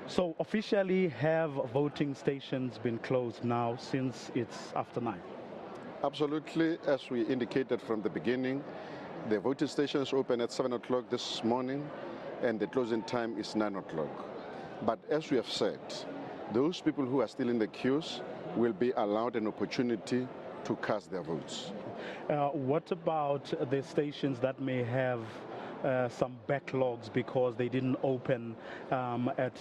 So officially, have voting stations been closed now since it's after 9? Absolutely. As we indicated from the beginning, the voting stations open at 7 o'clock this morning, and the closing time is 9 o'clock. But as we have said, those people who are still in the queues will be allowed an opportunity to cast their votes. What about the stations that may have some backlogs because they didn't open at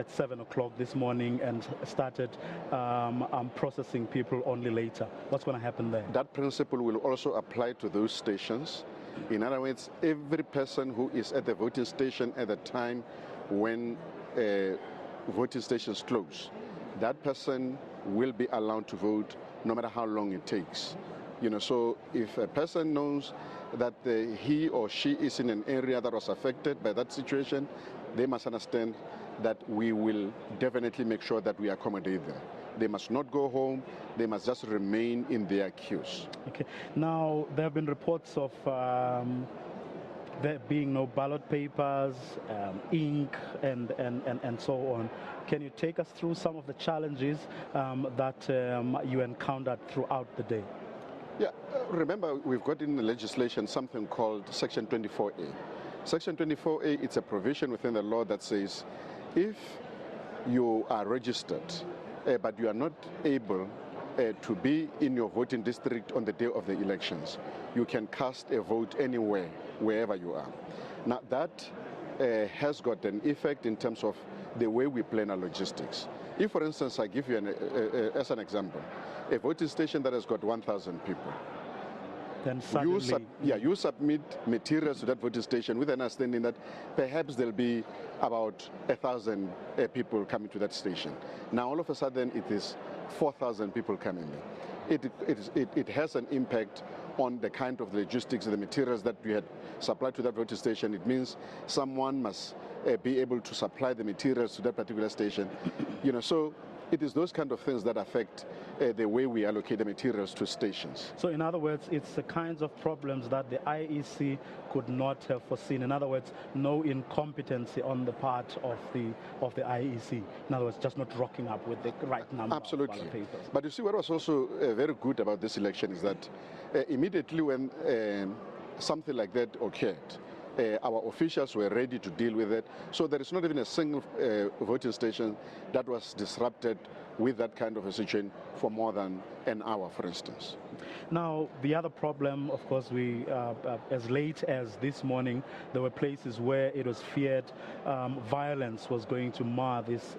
7 o'clock this morning and started processing people only later? What's going to happen there? That principle will also apply to those stations. In other words, every person who is at the voting station at the time when voting stations close, that person will be allowed to vote no matter how long it takes. So if a person knows that he or she is in an area that was affected by that situation, they must understand that we will definitely make sure that we accommodate them. They must not go home. They must just remain in their queues. Okay. Now, there have been reports of there being no ballot papers, ink, and so on. Can you take us through some of the challenges that you encountered throughout the day? Yeah, remember, we've got in the legislation something called Section 24A. Section 24A, it's a provision within the law that says if you are registered, but you are not able to be in your voting district on the day of the elections, you can cast a vote anywhere, wherever you are. Now, that has got an effect in terms of the way we plan our logistics. If, for instance, I give you as an example, a voting station that has got 1,000 people, then suddenly you submit materials to that voting station with an understanding that perhaps there'll be about 1,000 people coming to that station. Now, all of a sudden, it is 4,000 people coming in. It has an impact on the kind of logistics and the materials that we had supplied to that voting station. It means someone must be able to supply the materials to that particular station. So it is those kind of things that affect the way we allocate the materials to stations. So in other words, it's the kinds of problems that the IEC could not have foreseen. In other words, no incompetency on the part of the IEC. In other words, just not rocking up with the right number Absolutely. of ballot papers. But you see, what was also very good about this election is that immediately when something like that occurred, our officials were ready to deal with it. So there is not even a single voting station that was disrupted with that kind of a situation for more than an hour, for instance. Now, the other problem, of course, as late as this morning, there were places where it was feared violence was going to mar this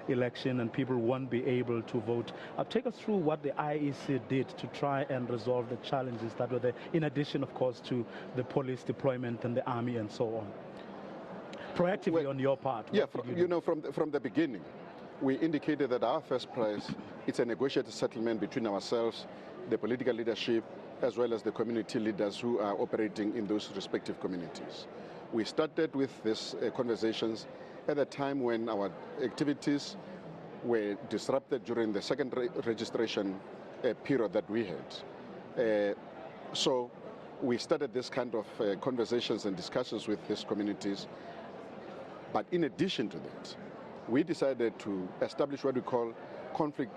election and people won't be able to vote. Take us through what the IEC did to try and resolve the challenges that were there, in addition, of course, to the police deployment and the army and so on. Proactively on your part. Yeah, from the beginning, we indicated that our first prize is a negotiated settlement between ourselves, the political leadership, as well as the community leaders who are operating in those respective communities. We started with these conversations at a time when our activities were disrupted during the second registration period that we had. So we started this kind of conversations and discussions with these communities. But in addition to that, we decided to establish what we call conflict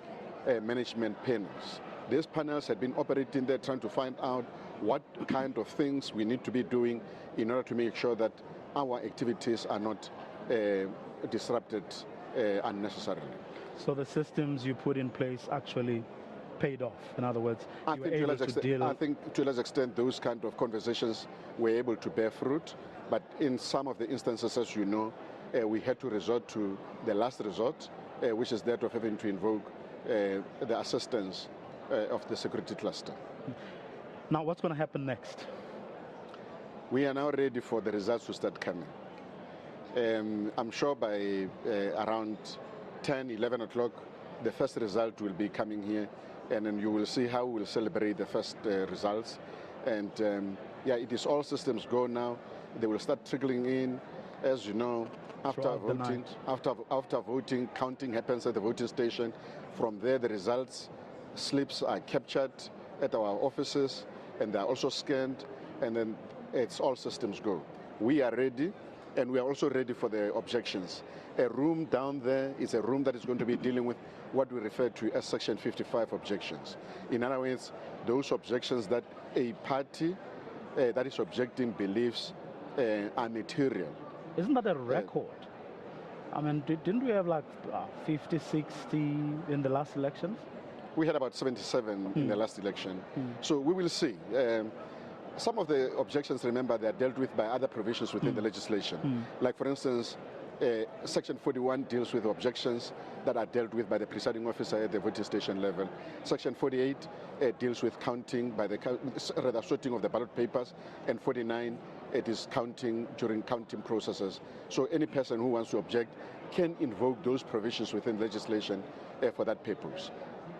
management panels. These panels had been operating there trying to find out what kind of things we need to be doing in order to make sure that our activities are not disrupted unnecessarily. So the systems you put in place actually paid off. In other words, I think to a large extent those kind of conversations were able to bear fruit, but in some of the instances, as you know, we had to resort to the last resort, which is that of having to invoke the assistance of the security cluster. Now, what's going to happen next? We are now ready for the results to start coming. I'm sure by around 10, 11 o'clock, the first result will be coming here, and then you will see how we'll celebrate the first results. And yeah, it is all systems go now. They will start trickling in, as you know, after voting, counting happens at the voting station. From there, the results slips are captured at our offices, and they are also scanned, and then it's all systems go. We are ready. And we are also ready for the objections. A room down there is a room that is going to be dealing with what we refer to as Section 55 objections. In other words, those objections that a party that is objecting believes are material. Isn't that a record? I mean, didn't we have like 50, 60 in the last elections? We had about 77 in the last election. So we will see. Some of the objections, remember, they are dealt with by other provisions within the legislation. Like, for instance, Section 41 deals with objections that are dealt with by the presiding officer at the voting station level. Section 48 deals with counting by the sorting of the ballot papers, and 49 it is counting during counting processes. So any person who wants to object can invoke those provisions within legislation for that purpose.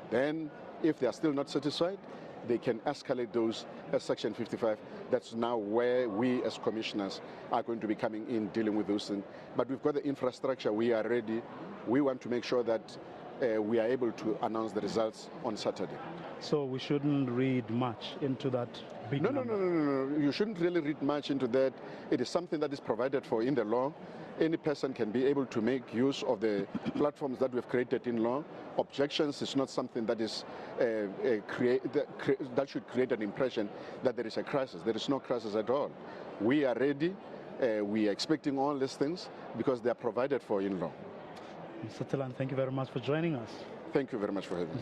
Then, if they are still not satisfied, they can escalate those as Section 55. That's now where we as commissioners are going to be coming in, dealing with those things. But we've got the infrastructure, we are ready. We want to make sure that we are able to announce the results on Saturday. So we shouldn't read much into that big number? No. You shouldn't really read much into that. It is something that is provided for in the law. Any person can be able to make use of the platforms that we've created in law. Objections is not something that is that should create an impression that there is a crisis. There is no crisis at all. We are ready. We are expecting all these things because they are provided for in law. Mr. Tselane, thank you very much for joining us. Thank you very much for having me.